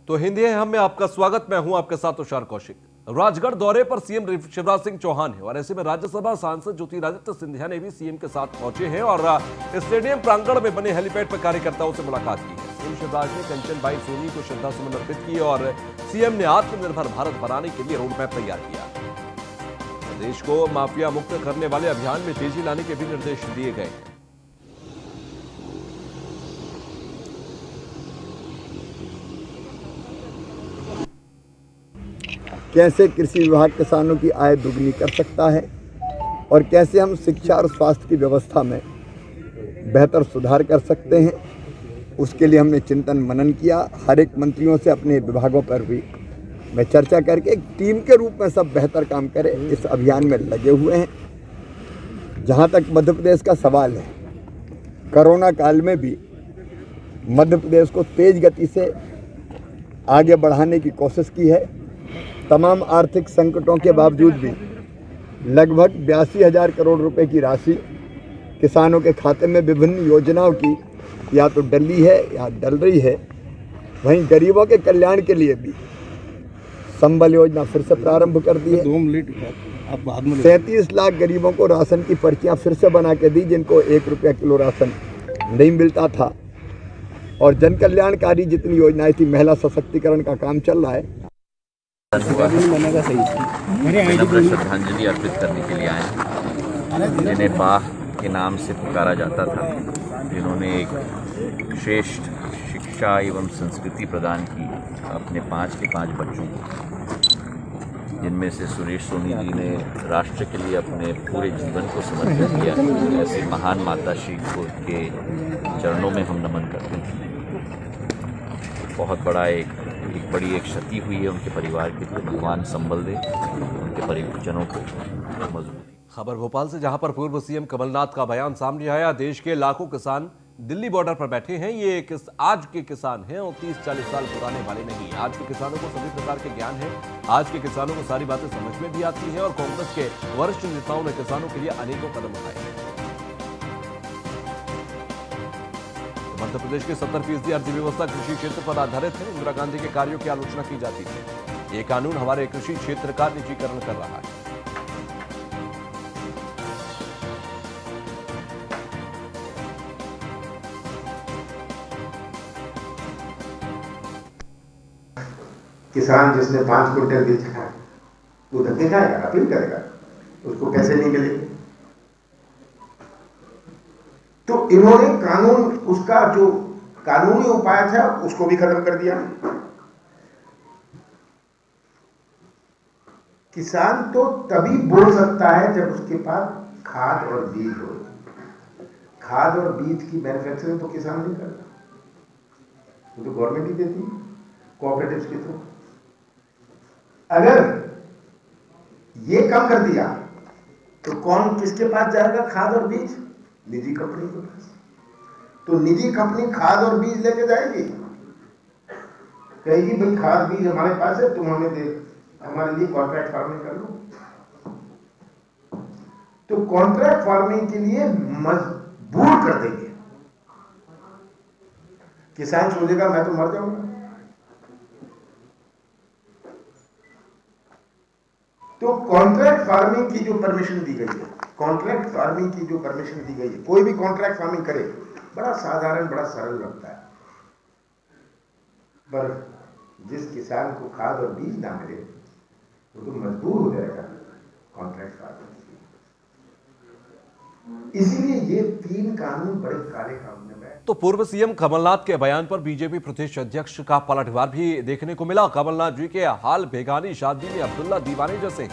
तो हिंदी है हम में आपका स्वागत। मैं हूं आपके साथ तुषार कौशिक। राजगढ़ दौरे पर सीएम शिवराज सिंह चौहान है और ऐसे में राज्यसभा सांसद ज्योतिरादित्य सिंधिया ने भी सीएम के साथ पहुंचे हैं और स्टेडियम प्रांगण में बने हेलीपैड पर कार्यकर्ताओं से मुलाकात की है। सीएम शिवराज ने कंचनबाई सोनी को श्रद्धासुमन अर्पित किए और सीएम ने आत्मनिर्भर भारत बनाने के लिए रोड मैप तैयार किया। देश को माफिया मुक्त करने वाले अभियान में तेजी लाने के भी निर्देश दिए गए हैं। कैसे कृषि विभाग किसानों की आय दुगनी कर सकता है और कैसे हम शिक्षा और स्वास्थ्य की व्यवस्था में बेहतर सुधार कर सकते हैं, उसके लिए हमने चिंतन मनन किया। हर एक मंत्रियों से अपने विभागों पर भी मैं चर्चा करके एक टीम के रूप में सब बेहतर काम करें, इस अभियान में लगे हुए हैं। जहाँ तक मध्य प्रदेश का सवाल है, कोरोना काल में भी मध्य प्रदेश को तेज गति से आगे बढ़ाने की कोशिश की है। तमाम आर्थिक संकटों के बावजूद भी लगभग 82,000 करोड़ रुपए की राशि किसानों के खाते में विभिन्न योजनाओं की या तो डली है या डल रही है। वहीं गरीबों के कल्याण के लिए भी संबल योजना फिर से प्रारंभ कर दी है। 37 लाख गरीबों को राशन की पर्चियां फिर से बना के दी, जिनको 1 रुपया किलो राशन नहीं मिलता था। और जन कल्याणकारी जितनी योजनाएं थी, महिला सशक्तिकरण का काम चल रहा है। विनम्र श्रद्धांजलि अर्पित करने के लिए आए हैं, जिन्हें बाह के नाम से पुकारा जाता था, जिन्होंने एक श्रेष्ठ शिक्षा एवं संस्कृति प्रदान की अपने 5 के 5 बच्चों को, जिनमें से सुरेश सोनी जी ने राष्ट्र के लिए अपने पूरे जीवन को समर्पित किया। ऐसी महान माताश्री को के चरणों में हम नमन करते हैं। बहुत बड़ा एक बड़ी क्षति हुई है उनके परिवार के लिए। भगवान संबल दे उनके परिजनों को मजबूती। खबर भोपाल से, जहां पर पूर्व सीएम कमलनाथ का बयान सामने आया। देश के लाखों किसान दिल्ली बॉर्डर पर बैठे हैं। ये आज के किसान हैं और 30-40 साल पुराने वाले नहीं। आज के किसानों को सभी प्रकार के ज्ञान है। आज के किसानों को सारी बातें समझ में भी आती हैं और कांग्रेस के वरिष्ठ नेताओं ने किसानों के लिए अनेकों कदम उठाए हैं। मध्य प्रदेश की 70% अर्थव्यवस्था कृषि क्षेत्र पर आधारित है। इंदिरा गांधी के कार्यों की आलोचना की जाती थी। ये कानून हमारे कृषि क्षेत्र का निजीकरण कर रहा है। किसान जिसने 5 क्विंटल बीज खाया वो धक्के खाएगा, अपील करेगा, उसको पैसे नहीं मिलेंगे। तो इन्होंने कानून, उसका जो कानूनी उपाय था उसको भी खत्म कर दिया। किसान तो तभी बोल सकता है जब उसके पास खाद और बीज हो। खाद और बीज की मैन्युफैक्चरिंग तो किसान नहीं करता, वो तो गवर्नमेंट ही देती है कोऑपरेटिव्स के थ्रू। अगर ये कम कर दिया तो कौन किसके पास जाएगा खाद और बीज? निजी कंपनी के पास। तो निजी कंपनी खाद और बीज लेके जाएगी, कहेगी भाई खाद बीज हमारे पास है, तुम हमें दे, हमारे लिए कॉन्ट्रैक्ट फार्मिंग कर लो। तो कॉन्ट्रैक्ट फार्मिंग के लिए मजबूर कर देंगे। किसान सोचेगा मैं तो मर जाऊंगा। तो कॉन्ट्रैक्ट फार्मिंग की जो परमिशन दी गई है, कॉन्ट्रैक्ट फार्मिंग की जो परमिशन दी गई है, कोई भी कॉन्ट्रैक्ट फार्मिंग करे, बड़ा साधारण, बड़ा सरल लगता है। पर जिस किसान को खाद और बीज ना मिले वो तो मजबूर हो जाएगा कॉन्ट्रैक्ट फार्मिंग। इसीलिए ये 3 कानून बड़े काले कानून है। तो पूर्व सीएम कमलनाथ के बयान पर बीजेपी प्रदेश अध्यक्ष का पलटवार भी देखने को मिला। कमलनाथ जी के हाल बेगानी शादी में अब्दुल्ला दीवाने जैसे हैं।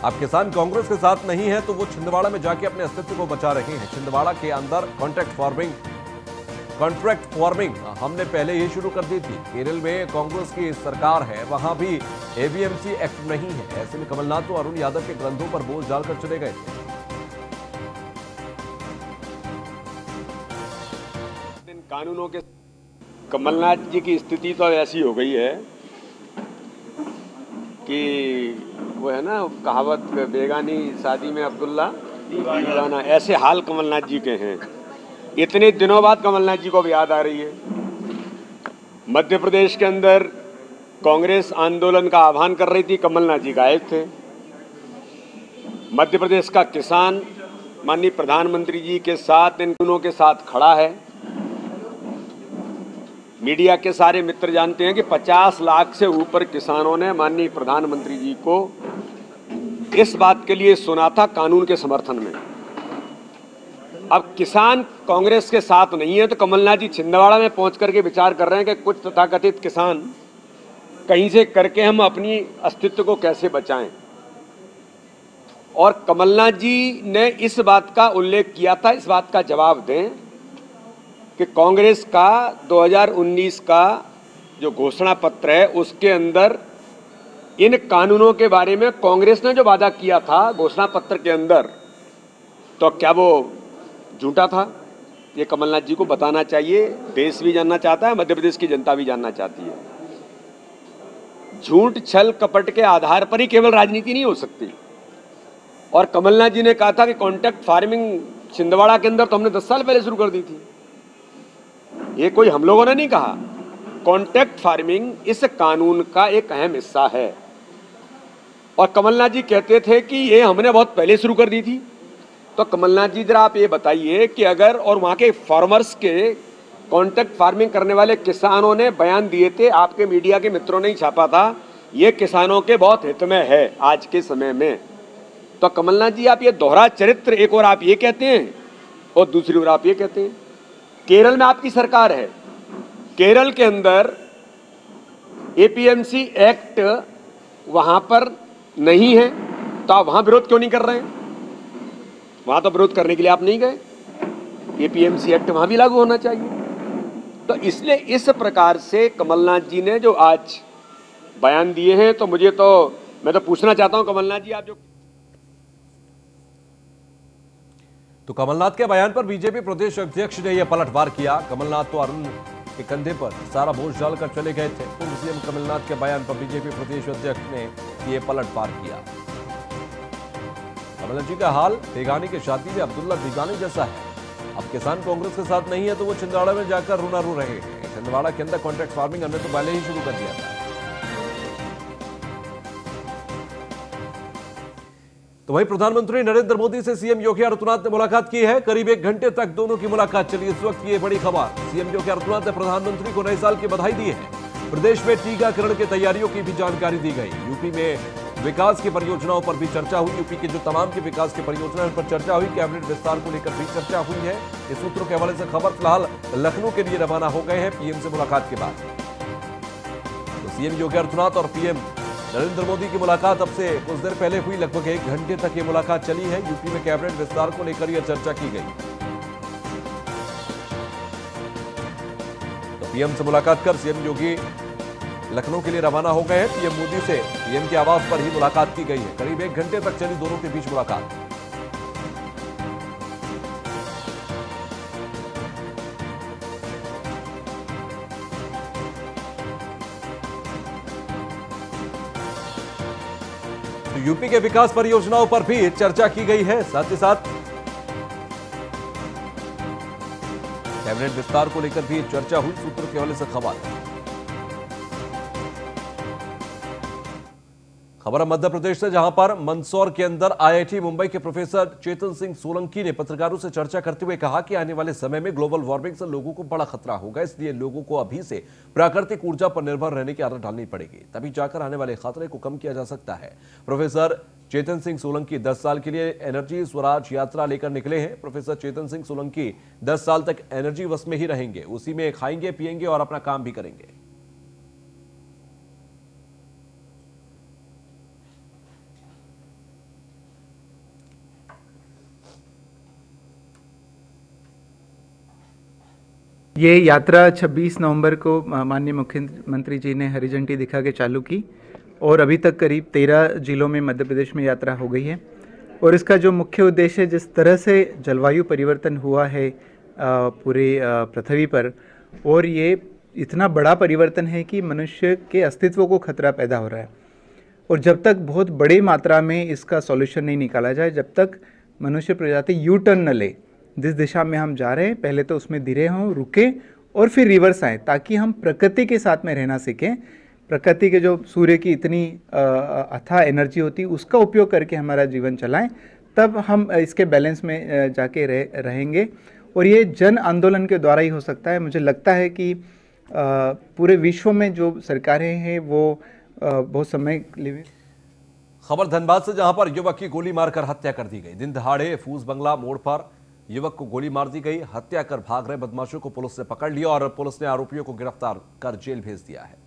अब किसान कांग्रेस के साथ नहीं है तो वो छिंदवाड़ा में जाके अपने अस्तित्व को बचा रहे हैं। छिंदवाड़ा के अंदर कॉन्ट्रैक्ट फार्मिंग हमने पहले ही शुरू कर दी थी। केरल में कांग्रेस की सरकार है, वहां भी एबीएमसी एक्ट नहीं है। ऐसे में कमलनाथ तो अरुण यादव के ग्रंथों पर बोझ डालकर चले गए थे। कानूनों के कमलनाथ जी की स्थिति तो ऐसी हो गई है कि वो है ना कहावत, बेगानी शादी में अब्दुल्ला दीवाना, ऐसे हाल कमलनाथ जी के हैं। इतने दिनों बाद कमलनाथ जी को भी याद आ रही है। मध्य प्रदेश के अंदर कांग्रेस आंदोलन का आह्वान कर रही थी, कमलनाथ जी गायब थे। मध्य प्रदेश का किसान माननीय प्रधानमंत्री जी के साथ, इन दोनों के साथ खड़ा है। मीडिया के सारे मित्र जानते हैं कि 50 लाख से ऊपर किसानों ने माननीय प्रधानमंत्री जी को इस बात के लिए सुना था, कानून के समर्थन में। अब किसान कांग्रेस के साथ नहीं है तो कमलनाथ जी छिंदवाड़ा में पहुंच करके विचार कर रहे हैं कि कुछ तथाकथित किसान कहीं से करके हम अपनी अस्तित्व को कैसे बचाएं। और कमलनाथ जी ने इस बात का उल्लेख किया था, इस बात का जवाब दें कि कांग्रेस का 2019 का जो घोषणा पत्र है उसके अंदर इन कानूनों के बारे में कांग्रेस ने जो वादा किया था घोषणा पत्र के अंदर, तो क्या वो झूठा था? ये कमलनाथ जी को बताना चाहिए। देश भी जानना चाहता है, मध्य प्रदेश की जनता भी जानना चाहती है। झूठ, छल, कपट के आधार पर ही केवल राजनीति नहीं हो सकती। और कमलनाथ जी ने कहा था कि कॉन्ट्रैक्ट फार्मिंग छिंदवाड़ा के अंदर तो हमने 10 साल पहले शुरू कर दी थी। ये कोई हम लोगों ने नहीं कहा। कॉन्ट्रैक्ट फार्मिंग इस कानून का एक अहम हिस्सा है। और कमलनाथ जी कहते थे कि ये हमने बहुत पहले शुरू कर दी थी। तो कमलनाथ जी जरा आप ये बताइए कि अगर, और वहाँ के फार्मर्स के, कॉन्ट्रैक्ट फार्मिंग करने वाले किसानों ने बयान दिए थे, आपके मीडिया के मित्रों ने ही छापा था, ये किसानों के बहुत हित में है आज के समय में। तो कमलनाथ जी आप ये दोहरा चरित्र, एक और आप ये कहते हैं और दूसरी ओर आप ये कहते हैं। केरल में आपकी सरकार है, केरल के अंदर एपीएमसी एक्ट वहां पर नहीं है, तो आप वहां विरोध क्यों नहीं कर रहे हैं? वहां तो विरोध करने के लिए आप नहीं गए। एपीएमसी एक्ट वहां भी लागू होना चाहिए। तो इसलिए इस प्रकार से कमलनाथ जी ने जो आज बयान दिए हैं, तो मैं तो पूछना चाहता हूं कमलनाथ जी, आप जो तो कमलनाथ के बयान पर बीजेपी प्रदेश अध्यक्ष ने यह पलटवार किया। कमलनाथ तो अरुण के कंधे पर सारा बोझ डालकर चले गए थे। पूर्व सीएम कमलनाथ के बयान पर बीजेपी प्रदेश अध्यक्ष ने यह पलटवार किया। कमलनाथ जी का हाल बेगानी की शादी में अब्दुल्ला बेगानी जैसा है। अब किसान कांग्रेस के साथ नहीं है तो वो छिंदवाड़ा में जाकर रोना रो रहे हैं। छिंदवाड़ा के अंदर कॉन्ट्रैक्ट फार्मिंग हमने तो पहले ही शुरू कर दिया था। तो वहीं प्रधानमंत्री नरेंद्र मोदी से सीएम योगी आदित्यनाथ ने मुलाकात की है। करीब 1 घंटे तक दोनों की मुलाकात चली। इस वक्त ये बड़ी खबर, सीएम योगी आदित्यनाथ ने प्रधानमंत्री को नए साल की बधाई दी है। प्रदेश में टीकाकरण की तैयारियों की भी जानकारी दी गई। यूपी में विकास की परियोजनाओं पर भी चर्चा हुई। यूपी के जो तमाम की विकास की परियोजनाओं पर चर्चा हुई। कैबिनेट विस्तार को लेकर भी चर्चा हुई है। इस सूत्रों के हवाले से खबर फिलहाल लखनऊ के लिए रवाना हो गए हैं पीएम से मुलाकात के बाद। तो सीएम योगी आदित्यनाथ और पीएम नरेंद्र मोदी की मुलाकात अब से कुछ देर पहले हुई। लगभग 1 घंटे तक ये मुलाकात चली है। यूपी में कैबिनेट विस्तार को लेकर यह चर्चा की गई। तो पीएम से मुलाकात कर सीएम योगी लखनऊ के लिए रवाना हो गए हैं। पीएम मोदी से पीएम के आवास पर ही मुलाकात की गई है। करीब 1 घंटे तक चली दोनों के बीच मुलाकात। तो यूपी के विकास परियोजनाओं पर भी चर्चा की गई है। साथ ही साथ कैबिनेट विस्तार को लेकर भी चर्चा हुई। सूत्रों के हवाले से खबर मध्य प्रदेश से, जहां पर मंदसौर के अंदर आईआईटी मुंबई के प्रोफेसर चेतन सिंह सोलंकी ने पत्रकारों से चर्चा करते हुए कहा कि आने वाले समय में ग्लोबल वार्मिंग से लोगों को बड़ा खतरा होगा। इसलिए लोगों को अभी से प्राकृतिक ऊर्जा पर निर्भर रहने की आदत डालनी पड़ेगी, तभी जाकर आने वाले खतरे को कम किया जा सकता है। प्रोफेसर चेतन सिंह सोलंकी 10 साल के लिए एनर्जी स्वराज यात्रा लेकर निकले हैं। प्रोफेसर चेतन सिंह सोलंकी 10 साल तक एनर्जी बस में ही रहेंगे। उसी में खाएंगे, पिएंगे और अपना काम भी करेंगे। ये यात्रा 26 नवंबर को माननीय मुख्यमंत्री जी ने हरी झंडी दिखा के चालू की और अभी तक करीब 13 जिलों में मध्य प्रदेश में यात्रा हो गई है। और इसका जो मुख्य उद्देश्य है, जिस तरह से जलवायु परिवर्तन हुआ है पूरे पृथ्वी पर, और ये इतना बड़ा परिवर्तन है कि मनुष्य के अस्तित्व को खतरा पैदा हो रहा है। और जब तक बहुत बड़ी मात्रा में इसका सॉल्यूशन नहीं निकाला जाए, जब तक मनुष्य प्रजाति यू टर्न न ले, जिस दिशा में हम जा रहे हैं पहले तो उसमें धीरे हों, रुके और फिर रिवर्स आए, ताकि हम प्रकृति के साथ में रहना सीखें। प्रकृति के जो सूर्य की इतनी अथाह एनर्जी होती है उसका उपयोग करके हमारा जीवन चलाएं, तब हम इसके बैलेंस में जाके रहेंगे। और ये जन आंदोलन के द्वारा ही हो सकता है। मुझे लगता है कि पूरे विश्व में जो सरकारें हैं वो बहुत समय लिए। खबर धनबाद से, जहां पर युवक की गोली मारकर हत्या कर दी गई। दिन दहाड़े फूस बंगला मोड़ पर युवक को गोली मार दी गई। हत्या कर भाग रहे बदमाशों को पुलिस ने पकड़ लिया और पुलिस ने आरोपियों को गिरफ्तार कर जेल भेज दिया है।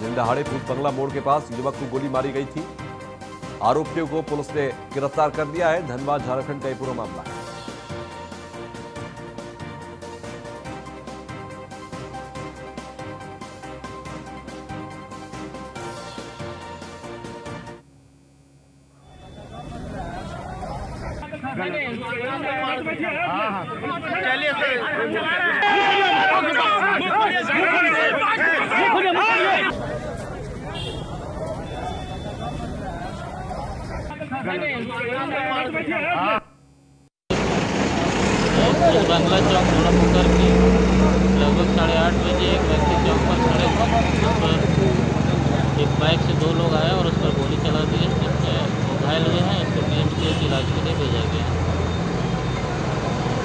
दिन दहाड़े फूस बंगला मोड़ के पास युवक को गोली मारी गई थी। आरोपियों को पुलिस ने गिरफ्तार कर लिया है। धनबाद झारखंड का ये पूरा मामला है। बांग्ला चौक थोड़ा मुकर के लगभग 8:30 बजे एक व्यक्ति चौक पर खड़े थे। उस पर एक बाइक से 2 लोग आए और उस पर गोली चला दी। घायल हुए हैं, इसको PMCH इलाज के लिए भेजा गया।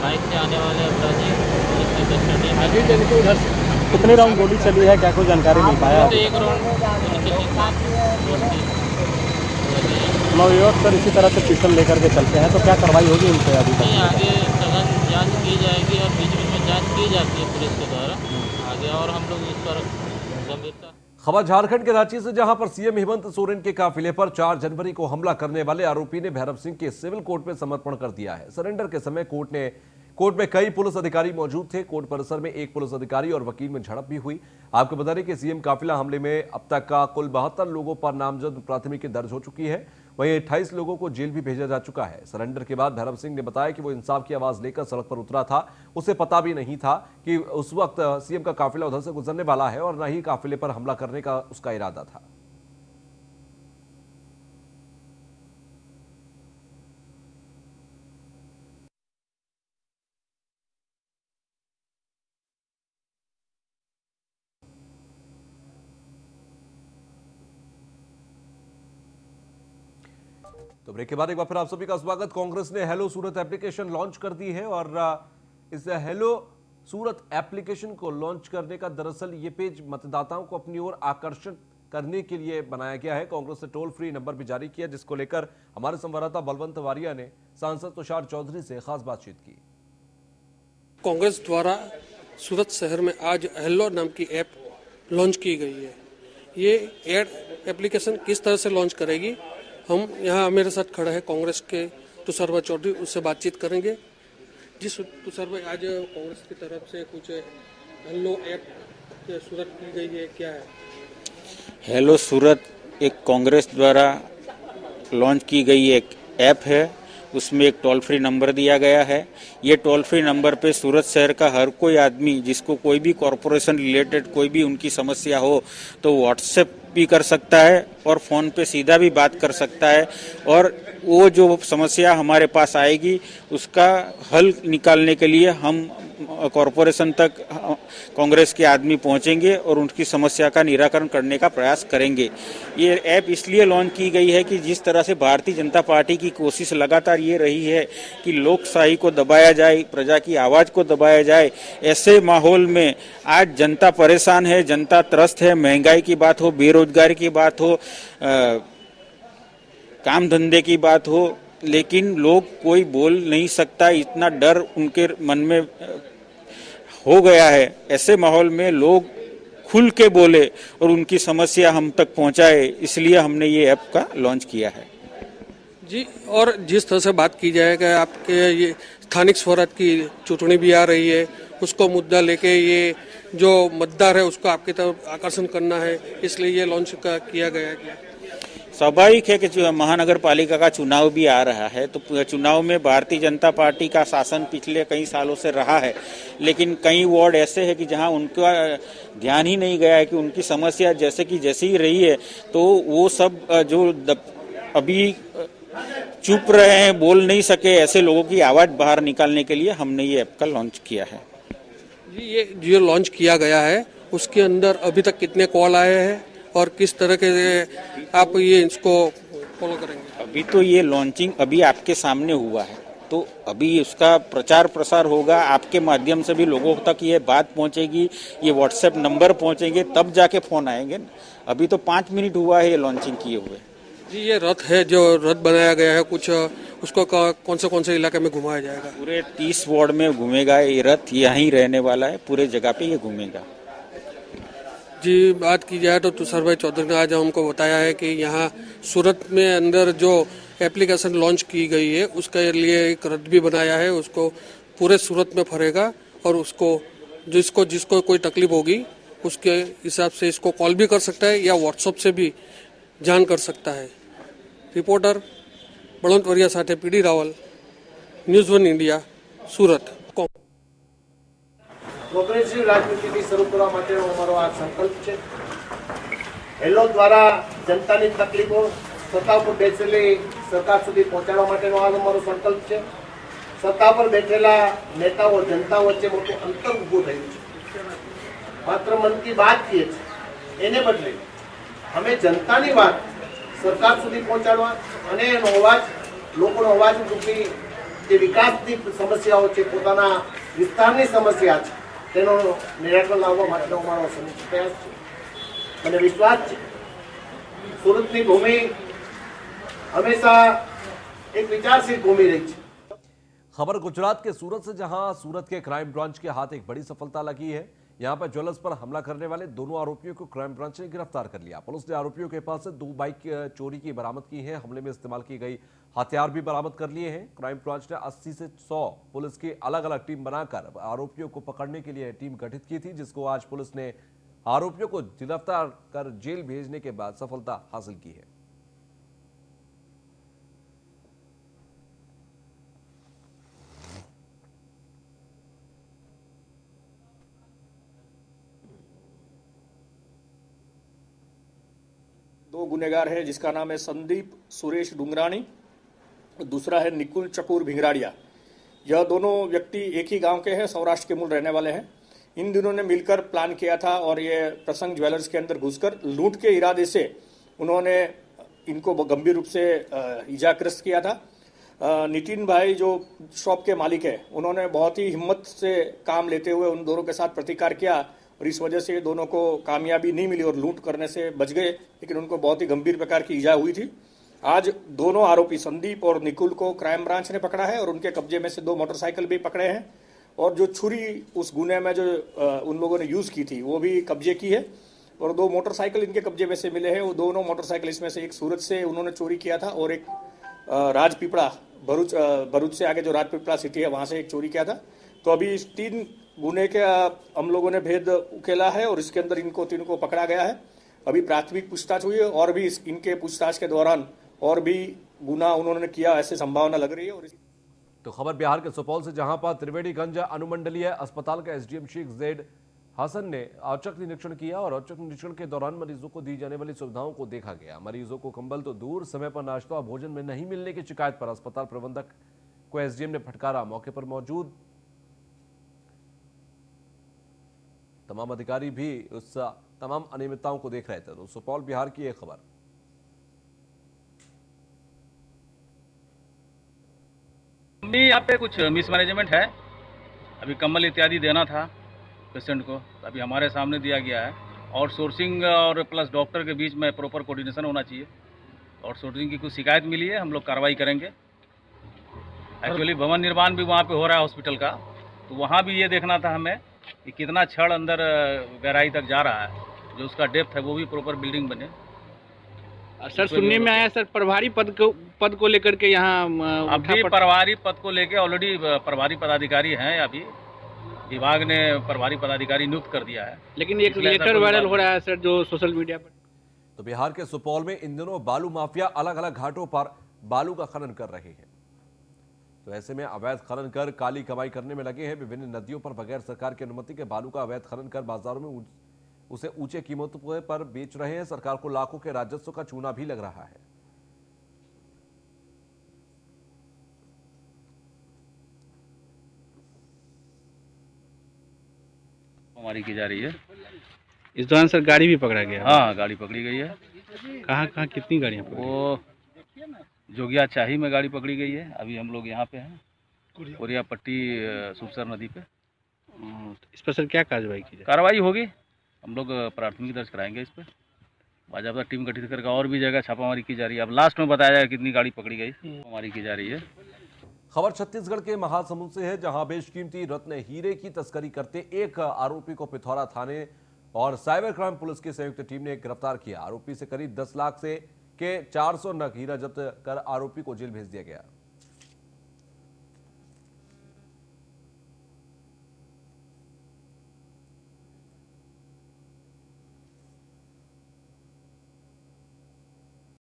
बाइक से आने वाले अपराधी पुलिस ने कस्टडी में। उधर कितने राउंड गोली चली है, क्या कोई जानकारी मिल पाया? तो 1 राउंड गोली चली थी। सर इसी तरह से पिस्टल लेकर के चलते हैं तो क्या कार्रवाई होगी उनसे? अभी तक आगे सघन जांच की जाएगी और बीच में जांच की जाती है पुलिस के द्वारा आगे, और हम लोग इस पर गंभीरता। खबर झारखंड के रांची से, जहां पर सीएम हेमंत सोरेन के काफिले पर 4 जनवरी को हमला करने वाले आरोपी ने भैरव सिंह के सिविल कोर्ट में समर्पण कर दिया है। सरेंडर के समय कोर्ट में कई पुलिस अधिकारी मौजूद थे। कोर्ट परिसर में एक पुलिस अधिकारी और वकील में झड़प भी हुई। आपको बता दें कि सीएम काफिला हमले में अब तक का कुल 72 लोगों पर नामजद प्राथमिकी दर्ज हो चुकी है। वहीं 28 लोगों को जेल भी भेजा जा चुका है। सरेंडर के बाद भैरव सिंह ने बताया कि वो इंसाफ की आवाज लेकर सड़क पर उतरा था। उसे पता भी नहीं था कि उस वक्त सीएम का काफिला उधर से गुजरने वाला है और न ही काफिले पर हमला करने का उसका इरादा था। तो ब्रेक के बाद एक बार फिर आप सभी का स्वागत। कांग्रेस ने हेलो सूरत एप्लीकेशन लॉन्च कर दी है और इस हेलो सूरत एप्लीकेशन को लॉन्च करने का दरअसल ये पेज मतदाताओं को अपनी ओर आकर्षित करने के लिए बनाया गया है। कांग्रेस ने टोल फ्री नंबर भी जारी किया, जिसको लेकर हमारे संवाददाता बलवंत वारिया ने सांसद तुषार चौधरी से खास बातचीत की। कांग्रेस द्वारा सूरत शहर में आज हेलो नाम की ऐप लॉन्च की गई है। ये एप्लीकेशन किस तरह से लॉन्च करेगी, हम यहाँ मेरे साथ खड़ा है कांग्रेस के तुषार चौधरी, उससे बातचीत करेंगे। जी तुषार भाई, आज कांग्रेस की तरफ से कुछ हेलो ऐप सूरत की गई है, क्या है? हेलो सूरत एक कांग्रेस द्वारा लॉन्च की गई एक ऐप है। उसमें एक टोल फ्री नंबर दिया गया है। ये टोल फ्री नंबर पे सूरत शहर का हर कोई आदमी जिसको कोई भी कॉरपोरेशन रिलेटेड कोई भी उनकी समस्या हो तो व्हाट्सएप भी कर सकता है और फ़ोन पे सीधा भी बात कर सकता है, और वो जो समस्या हमारे पास आएगी उसका हल निकालने के लिए हम कॉरपोरेशन तक कांग्रेस के आदमी पहुंचेंगे और उनकी समस्या का निराकरण करने का प्रयास करेंगे। ये ऐप इसलिए लॉन्च की गई है कि जिस तरह से भारतीय जनता पार्टी की कोशिश लगातार ये रही है कि लोकशाही को दबाया जाए, प्रजा की आवाज़ को दबाया जाए, ऐसे माहौल में आज जनता परेशान है, जनता त्रस्त है। महंगाई की बात हो, बेरोजगारी की बात हो, काम धंधे की बात हो, लेकिन लोग कोई बोल नहीं सकता, इतना डर उनके मन में हो गया है। ऐसे माहौल में लोग खुल के बोले और उनकी समस्या हम तक पहुंचाए, इसलिए हमने ये ऐप का लॉन्च किया है। जी, और जिस तरह से बात की जाएगा, आपके ये स्थानिक स्वराज की चुनाव भी आ रही है, उसको मुद्दा लेके ये जो मतदार है उसको आपकी तरफ आकर्षण करना है, इसलिए ये लॉन्च किया गया है। स्वाभाविक है कि महानगर पालिका का चुनाव भी आ रहा है, तो चुनाव में भारतीय जनता पार्टी का शासन पिछले कई सालों से रहा है, लेकिन कई वार्ड ऐसे हैं कि जहां उनका ध्यान ही नहीं गया है कि उनकी समस्या जैसी ही रही है, तो वो सब जो अभी चुप रहे हैं, बोल नहीं सके, ऐसे लोगों की आवाज बाहर निकालने के लिए हमने ये ऐप का लॉन्च किया है। जी, ये जो लॉन्च किया गया है उसके अंदर अभी तक कितने कॉल आए हैं और किस तरह के आप ये इसको फॉलो करेंगे? अभी तो ये लॉन्चिंग अभी आपके सामने हुआ है, तो अभी उसका प्रचार प्रसार होगा, आपके माध्यम से भी लोगों तक ये बात पहुंचेगी, ये व्हाट्सएप नंबर पहुंचेंगे, तब जाके फोन आएंगे। अभी तो 5 मिनट हुआ है ये लॉन्चिंग किए हुए। जी, ये रथ है जो रथ बनाया गया है, कुछ उसको कौन से इलाके में घुमाया जाएगा? पूरे 30 वार्ड में घूमेगा ये रथ, यहीं रहने वाला है, पूरे जगह पे ये घूमेगा। जी, बात की जाए तो तुषार भाई चौधरी ने आज हमको बताया है कि यहाँ सूरत में अंदर जो एप्लीकेशन लॉन्च की गई है उसके लिए एक रथ भी बनाया है, उसको पूरे सूरत में फरेगा और उसको जिसको कोई तकलीफ होगी उसके हिसाब से इसको कॉल भी कर सकता है या व्हाट्सएप से भी जान कर सकता है। रिपोर्टर बळवंत वरिया साथे पीडी रावल, न्यूज़ 1 इंडिया, सूरत। પ્રોગ્રેસિવ રાજનીતિ શરૂ કરવા માટેનો અમારો આ સંકલ્પ છે। હેલો દ્વારા જનતાની તકલીફો સત્તા પર બેસેલી સરકાર સુધી પહોંચાડવા માટેનો આ અમારો સંકલ્પ છે। સત્તા પર બેઠેલા નેતાઓ જનતા વચ્ચે મોટું અંતર ઊભું થયું છે। માત્ર મન કી બાત કહીએ છીએ, એને બદલે અમે જનતાની વાત સરકાર સુધી પહોંચાડવા અને એનો અવાજ લોકોનો અવાજ રૂપી જે વિકાસની સમસ્યાઓ છે, પોતાના વિસ્તારની સમસ્યા છે, તેનો નિરાકરણ લાવવા માટેનો અમારો સંયુક્ત પ્રયાસ છે। મને વિશ્વાસ છે સુરતની ભૂમિ હંમેશા એક વિચારશીલ ભૂમિ રહી છે। खबर गुजरात के सूरत से, जहां सूरत के क्राइम ब्रांच के हाथ एक बड़ी सफलता लगी है। यहां पर ज्वेलर्स पर हमला करने वाले दोनों आरोपियों को क्राइम ब्रांच ने गिरफ्तार कर लिया। पुलिस ने आरोपियों के पास से 2 बाइक चोरी की बरामद की है। हमले में इस्तेमाल की गई हथियार भी बरामद कर लिए हैं। क्राइम ब्रांच ने 80 से 100 पुलिस की अलग अलग टीम बनाकर आरोपियों को पकड़ने के लिए टीम गठित की थी, जिसको आज पुलिस ने आरोपियों को गिरफ्तार कर जेल भेजने के बाद सफलता हासिल की है। दो गुनेगार है, जिसका नाम है संदीप सुरेश डुंगरानी, दूसरा है निकुल चकूर भिंगराड़िया। यह दोनों व्यक्ति एक ही गांव के हैं, सौराष्ट्र के मूल रहने वाले हैं। इन दिनों ने मिलकर प्लान किया था और ये प्रसंग ज्वेलर्स के अंदर घुसकर लूट के इरादे से उन्होंने इनको गंभीर रूप से इजाग्रस्त किया था। नितिन भाई जो शॉप के मालिक है, उन्होंने बहुत ही हिम्मत से काम लेते हुए उन दोनों के साथ प्रतिकार किया और इस वजह से दोनों को कामयाबी नहीं मिली और लूट करने से बच गए, लेकिन उनको बहुत ही गंभीर प्रकार की इजा हुई थी। आज दोनों आरोपी संदीप और निकुल को क्राइम ब्रांच ने पकड़ा है और उनके कब्जे में से 2 मोटरसाइकिल भी पकड़े हैं और जो छुरी उस गुने में जो उन लोगों ने यूज की थी वो भी कब्जे की है और 2 मोटरसाइकिल इनके कब्जे में से मिले हैं। वो दोनों मोटरसाइकिल, इसमें से एक सूरत से उन्होंने चोरी किया था और एक राजपीपड़ा भरूच से आगे जो राजपीपड़ा सिटी है वहां से एक चोरी किया था। तो अभी इस 3 गुने के हम लोगों ने भेद उकेला है और इसके अंदर इनको 3 को पकड़ा गया है। अभी प्राथमिक पूछताछ हुई है और भी इनके पूछताछ के दौरान और भी गुना उन्होंने किया ऐसी संभावना लग रही है। और तो खबर बिहार के सुपौल से, जहां पर त्रिवेणीगंज अनुमंडलीय अस्पताल का एसडीएम शेख जैद हसन ने औचक निरीक्षण किया और औचक निरीक्षण के दौरान मरीजों को दी जाने वाली सुविधाओं को देखा गया। मरीजों को कंबल तो दूर, समय पर नाश्ता और भोजन में नहीं मिलने की शिकायत पर अस्पताल प्रबंधक को एसडीएम ने फटकारा। मौके पर मौजूद तमाम अधिकारी भी उस तमाम अनियमितताओं को देख रहे थे। तो सुपौल बिहार की एक खबर। यहाँ पे कुछ मिसमैनेजमेंट है, अभी कंबल इत्यादि देना था पेशेंट को, तो अभी हमारे सामने दिया गया है। आउटसोर्सिंग और प्लस डॉक्टर के बीच में प्रॉपर कोऑर्डिनेशन होना चाहिए। आउटसोर्सिंग की कुछ शिकायत मिली है, हम लोग कार्रवाई करेंगे। एक्चुअली भवन निर्माण भी वहाँ पे हो रहा है हॉस्पिटल का, तो वहाँ भी ये देखना था हमें कि कितना छड़ अंदर गहराई तक जा रहा है, जो उसका डेप्थ है वो भी प्रॉपर बिल्डिंग बने। सर सुनने में आया सर प्रभारी पद को लेकर के यहाँ अभी प्रभारी पद को लेकर ऑलरेडी प्रभारी पदाधिकारी हैं, अभी विभाग ने प्रभारी पदाधिकारी नियुक्त कर दिया है, लेकिन एक लेटर वायरल हो रहा है सर जो सोशल मीडिया पर। तो बिहार के सुपौल में इन दिनों बालू माफिया अलग अलग घाटों पर बालू का खनन कर रहे हैं। तो ऐसे में अवैध खनन कर काली कमाई करने में लगे हैं। विभिन्न नदियों पर बगैर सरकार की अनुमति के बालू का अवैध खनन कर बाजारों में उसे ऊंचे कीमतों पर बेच रहे हैं। सरकार को लाखों के राजस्व का चूना भी लग रहा है। हमारी की जा रही है। इस दौरान सर गाड़ी भी पकड़ा गया? हाँ, गाड़ी पकड़ी गई है। कहाँ कहाँ कितनी गाड़ियाँ पकड़ी? वो जोगिया चाही में गाड़ी पकड़ी गई है। अभी हम लोग यहाँ पे हैं, कोरिया पट्टी सुबसर नदी पे। इस पर सर क्या कार्रवाई की जाए? कार्रवाई होगी, हम लोग प्राथमिकी दर्ज कराएंगे इस पर। बाजाबता टीम गठित करके और भी जगह छापामारी की जा रही है। अब लास्ट में बताया जाएगा कितनी गाड़ी पकड़ी गई, छापामारी की जा रही है। खबर छत्तीसगढ़ के महासमुंद से है, जहां बेशकीमती रत्न हीरे की तस्करी करते एक आरोपी को पिथौरा थाने और साइबर क्राइम पुलिस की संयुक्त टीम ने गिरफ्तार किया। आरोपी से करीब 10 लाख से के 400 नग हीरा जब्त कर आरोपी को जेल भेज दिया गया।